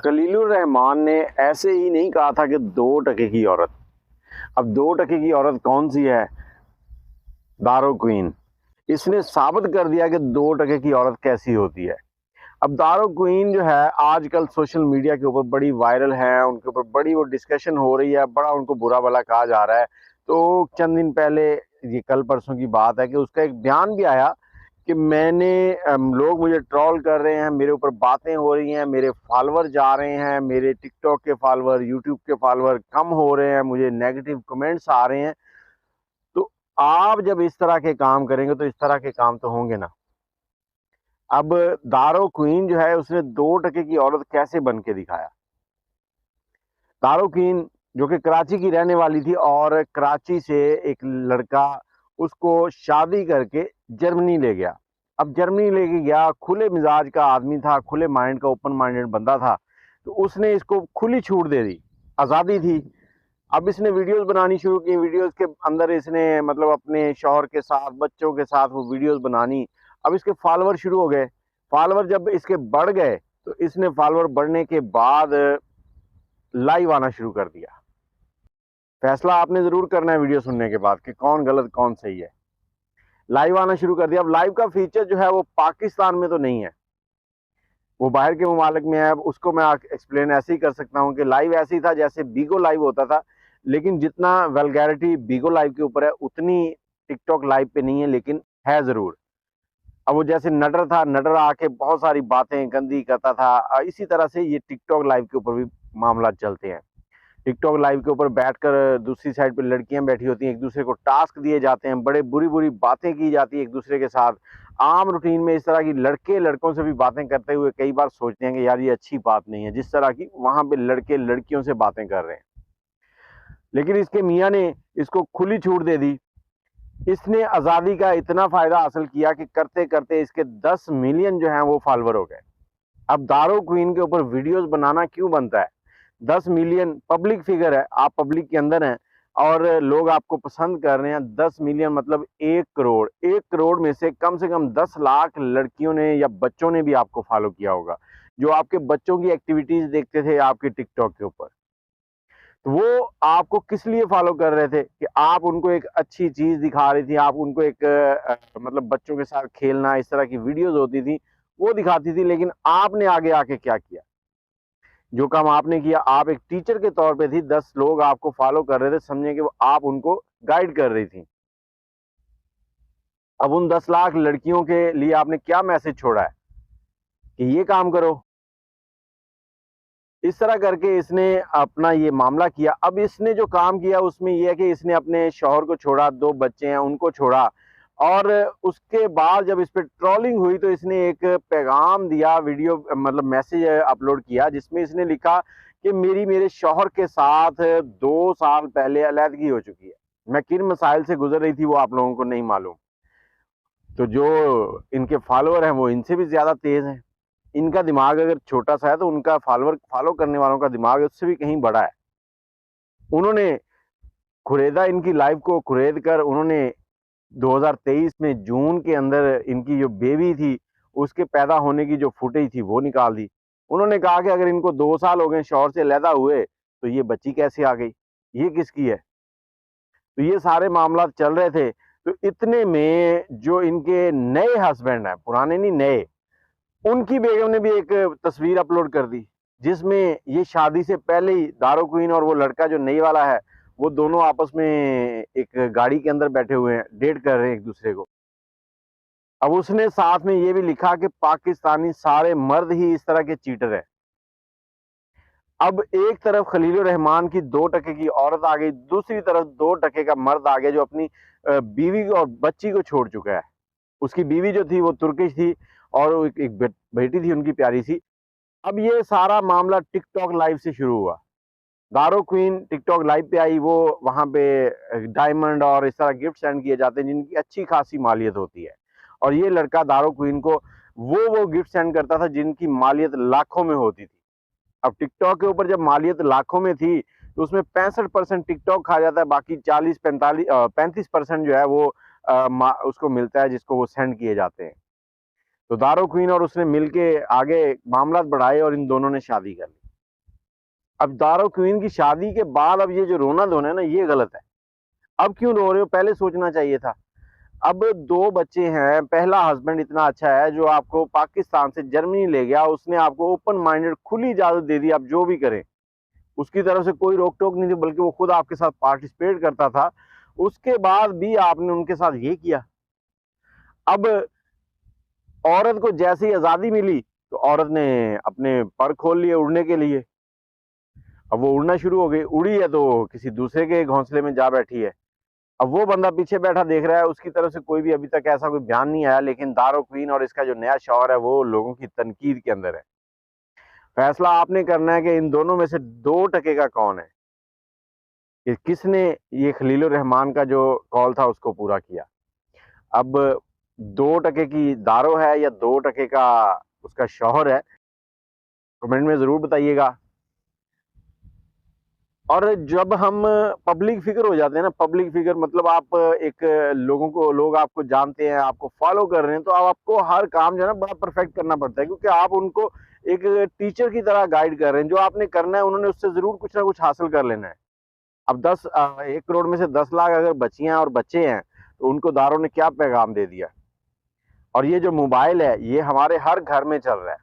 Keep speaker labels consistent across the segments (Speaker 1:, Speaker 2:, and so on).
Speaker 1: खलीलुर रहमान ने ऐसे ही नहीं कहा था कि 2 टके की औरत। अब 2 टके की औरत कौन सी है? दारो क्वीन। इसने साबित कर दिया कि 2 टके की औरत कैसी होती है। अब दारो क्वीन जो है आजकल सोशल मीडिया के ऊपर बड़ी वायरल है, उनके ऊपर बड़ी वो डिस्कशन हो रही है, बड़ा उनको बुरा भला कहा जा रहा है। तो चंद दिन पहले, ये कल परसों की बात है, कि उसका एक बयान भी आया कि लोग मुझे ट्रोल कर रहे हैं, मेरे ऊपर बातें हो रही हैं, मेरे फॉलोअर जा रहे हैं, मेरे टिकटॉक के फॉलोअर, यूट्यूब के फॉलोअर कम हो रहे हैं, मुझे नेगेटिव कमेंट्स आ रहे हैं। तो आप जब इस तरह के काम करेंगे तो इस तरह के काम तो होंगे ना। अब दारो क्वीन जो है उसने 2 टके की औरत कैसे बन के दिखाया। दारो क्वीन जो कि कराची की रहने वाली थी, और कराची से एक लड़का उसको शादी करके जर्मनी ले गया। अब जर्मनी लेके गया, खुले मिजाज का आदमी था, खुले माइंड का, ओपन माइंडेड बंदा था, तो उसने इसको खुली छूट दे दी, आज़ादी थी। अब इसने वीडियोस बनानी शुरू की, वीडियोस के अंदर इसने मतलब अपने शौहर के साथ, बच्चों के साथ वो वीडियोस बनानी। अब इसके फॉलोअर शुरू हो गए। फॉलोअर जब इसके बढ़ गए तो इसने फॉलोअर बढ़ने के बाद लाइव आना शुरू कर दिया। फैसला आपने जरूर करना है वीडियो सुनने के बाद कि कौन गलत कौन सही है। लाइव आना शुरू कर दिया। अब लाइव का फीचर जो है वो पाकिस्तान में तो नहीं है, वो बाहर के ममालिक में है। अब उसको मैं एक्सप्लेन ऐसे ही कर सकता हूँ कि लाइव ऐसे ही था जैसे बीगो लाइव होता था, लेकिन जितना वल्गैरिटी बीगो लाइव के ऊपर है उतनी टिकटॉक लाइव पे नहीं है, लेकिन है जरूर। अब वो जैसे नटर था, नटर आके बहुत सारी बातें गंदी करता था, इसी तरह से ये टिकटॉक लाइव के ऊपर भी मामला चलते हैं। टिकटॉक लाइव के ऊपर बैठकर दूसरी साइड पे लड़कियां बैठी होती हैं, एक दूसरे को टास्क दिए जाते हैं, बड़े बुरी बुरी बातें की जाती है एक दूसरे के साथ। आम रूटीन में इस तरह की लड़के लड़कों से भी बातें करते हुए कई बार सोचते हैं कि यार ये अच्छी बात नहीं है, जिस तरह की वहां पे लड़के लड़कियों से बातें कर रहे हैं। लेकिन इसके मियाँ ने इसको खुली छूट दे दी। इसने आज़ादी का इतना फायदा हासिल किया कि करते करते इसके 10 मिलियन जो हैं वो फॉलोवर हो गए। अब दारो क्वीन के ऊपर वीडियोस बनाना क्यों बनता है? 10 मिलियन पब्लिक फिगर है, आप पब्लिक के अंदर हैं और लोग आपको पसंद कर रहे हैं। 10 मिलियन मतलब 1 करोड़। 1 करोड़ में से कम 10 लाख लड़कियों ने या बच्चों ने भी आपको फॉलो किया होगा, जो आपके बच्चों की एक्टिविटीज देखते थे आपके टिकटॉक के ऊपर। तो वो आपको किस लिए फॉलो कर रहे थे कि आप उनको एक अच्छी चीज दिखा रही थी, आप उनको एक मतलब बच्चों के साथ खेलना, इस तरह की वीडियोस होती थी वो दिखाती थी। लेकिन आपने आगे आके क्या किया? जो काम आपने किया, आप एक टीचर के तौर पे थी, 10 लोग आपको फॉलो कर रहे थे, समझे कि आप उनको गाइड कर रही थी। अब उन 10 लाख लड़कियों के लिए आपने क्या मैसेज छोड़ा है कि ये काम करो। इस तरह करके इसने अपना ये मामला किया। अब इसने जो काम किया उसमें यह है कि इसने अपने शौहर को छोड़ा, 2 बच्चे हैं उनको छोड़ा, और उसके बाद जब इस पे ट्रोलिंग हुई तो इसने एक पैगाम दिया, वीडियो मतलब मैसेज अपलोड किया, जिसमें इसने लिखा कि मेरे शौहर के साथ 2 साल पहले अलैदगी हो चुकी है। मैं किन मसाइल से गुजर रही थी वो आप लोगों को नहीं मालूम। तो जो इनके फॉलोअर हैं वो इनसे भी ज्यादा तेज हैं। इनका दिमाग अगर छोटा सा है तो उनका फॉलो करने वालों का दिमाग उससे भी कहीं बड़ा है। उन्होंने खुरेदा, इनकी लाइफ को खुरेद कर उन्होंने 2023 में जून के अंदर इनकी जो बेबी थी उसके पैदा होने की जो फुटेज थी वो निकाल दी। उन्होंने कहा कि अगर इनको 2 साल हो गए शौहर से अलहदा हुए तो ये बच्ची कैसे आ गई, ये किसकी है? तो ये सारे मामला चल रहे थे। तो इतने में जो इनके नए हस्बैंड हैं, पुराने नहीं नए, उनकी बेगम ने भी एक तस्वीर अपलोड कर दी, जिसमें ये शादी से पहले ही दारो क्वीन और वो लड़का जो नई वाला है वो दोनों आपस में एक गाड़ी के अंदर बैठे हुए हैं, डेट कर रहे हैं एक दूसरे को। अब उसने साथ में ये भी लिखा कि पाकिस्तानी सारे मर्द ही इस तरह के चीटर हैं। अब एक तरफ खलीलुर रहमान की 2 टके की औरत आ गई, दूसरी तरफ 2 टके का मर्द आ गया जो अपनी बीवी और बच्ची को छोड़ चुका है। उसकी बीवी जो थी वो तुर्किश थी और एक बेटी थी उनकी प्यारी सी। अब ये सारा मामला टिकटॉक लाइव से शुरू हुआ। दारो क्वीन टिकटॉक लाइव पे आई, वो वहां पे डायमंड और इस तरह गिफ्ट सेंड किए जाते हैं जिनकी अच्छी खासी मालियत होती है, और ये लड़का दारो क्वीन को वो गिफ्ट सेंड करता था जिनकी मालियत लाखों में होती थी। अब टिकटॉक के ऊपर जब मालियत लाखों में थी तो उसमें 65% टिकटॉक खा जाता है, बाकी 35% जो है वो उसको मिलता है जिसको वो सेंड किए जाते हैं। तो दारो क्वीन और उसने मिलके आगे मामला बढ़ाए और इन दोनों ने शादी कर ली। अब दारो क्वीन की शादी के बाद अब ये जो रोना धोना है ना, ये गलत है। अब क्यों रो रहे हो, पहले सोचना चाहिए था। अब 2 बच्चे हैं, पहला हस्बैंड इतना अच्छा है जो आपको पाकिस्तान से जर्मनी ले गया, उसने आपको ओपन माइंडेड खुली इजाजत दे दी, आप जो भी करें। उसकी तरफ से कोई रोक टोक नहीं थी, बल्कि वो खुद आपके साथ पार्टिसिपेट करता था। उसके बाद भी आपने उनके साथ ये किया। अब औरत को जैसे ही आजादी मिली तो औरत ने अपने पर खोल लिए उड़ने के लिए। अब वो उड़ना शुरू हो गई, उड़ी है तो किसी दूसरे के घोंसले में जा बैठी है। अब वो बंदा पीछे बैठा देख रहा है, उसकी तरफ से कोई भी अभी तक ऐसा कोई बयान नहीं आया, लेकिन दारो क्वीन और इसका जो नया शौहर है वो लोगों की तनकीद के अंदर है। फैसला आपने करना है कि इन दोनों में से 2% का कौन है, कि किसने ये खलीलुर रहमान का जो कॉल था उसको पूरा किया। अब 2% की दारो है या 2% का उसका शौहर है, कमेंट में जरूर बताइएगा। और जब हम पब्लिक फिगर हो जाते हैं ना, पब्लिक फिगर मतलब आप एक लोग आपको जानते हैं, आपको फॉलो कर रहे हैं, तो आपको हर काम जो है ना बड़ा परफेक्ट करना पड़ता है, क्योंकि आप उनको एक टीचर की तरह गाइड कर रहे हैं। जो आपने करना है उन्होंने उससे जरूर कुछ ना कुछ हासिल कर लेना है। अब 1 करोड़ में से 10 लाख अगर बच्चियां और बच्चे हैं तो उनको दारों ने क्या पैगाम दे दिया। और ये जो मोबाइल है ये हमारे हर घर में चल रहा है।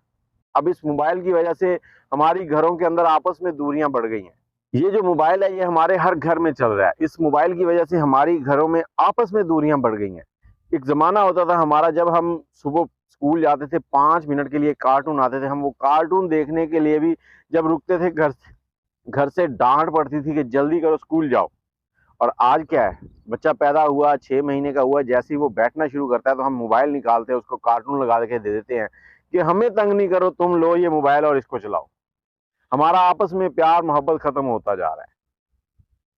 Speaker 1: अब इस मोबाइल की वजह से हमारी घरों के अंदर आपस में दूरियां बढ़ गई हैं। ये जो मोबाइल है ये हमारे हर घर में चल रहा है। इस मोबाइल की वजह से हमारी घरों में आपस में दूरियां बढ़ गई हैं। एक ज़माना होता था हमारा, जब हम सुबह स्कूल जाते थे, 5 मिनट के लिए कार्टून आते थे, हम वो कार्टून देखने के लिए भी जब रुकते थे घर से डांट पड़ती थी कि जल्दी करो स्कूल जाओ। और आज क्या है, बच्चा पैदा हुआ 6 महीने का हुआ, जैसे ही वो बैठना शुरू करता है तो हम मोबाइल निकालते हैं, उसको कार्टून लगा के दे देते हैं कि हमें तंग नहीं करो, तुम लो ये मोबाइल और इसको चलाओ। हमारा आपस में प्यार मोहब्बत खत्म होता जा रहा है।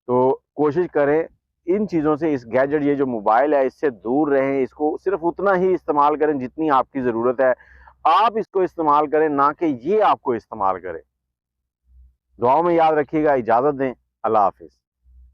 Speaker 1: तो कोशिश करें इन चीज़ों से, इस गैजेट ये जो मोबाइल है इससे दूर रहें। इसको सिर्फ उतना ही इस्तेमाल करें जितनी आपकी ज़रूरत है। आप इसको इस्तेमाल करें, ना कि ये आपको इस्तेमाल करे। दुआओं में याद रखिएगा। इजाज़त दें। अल्लाह हाफिज़।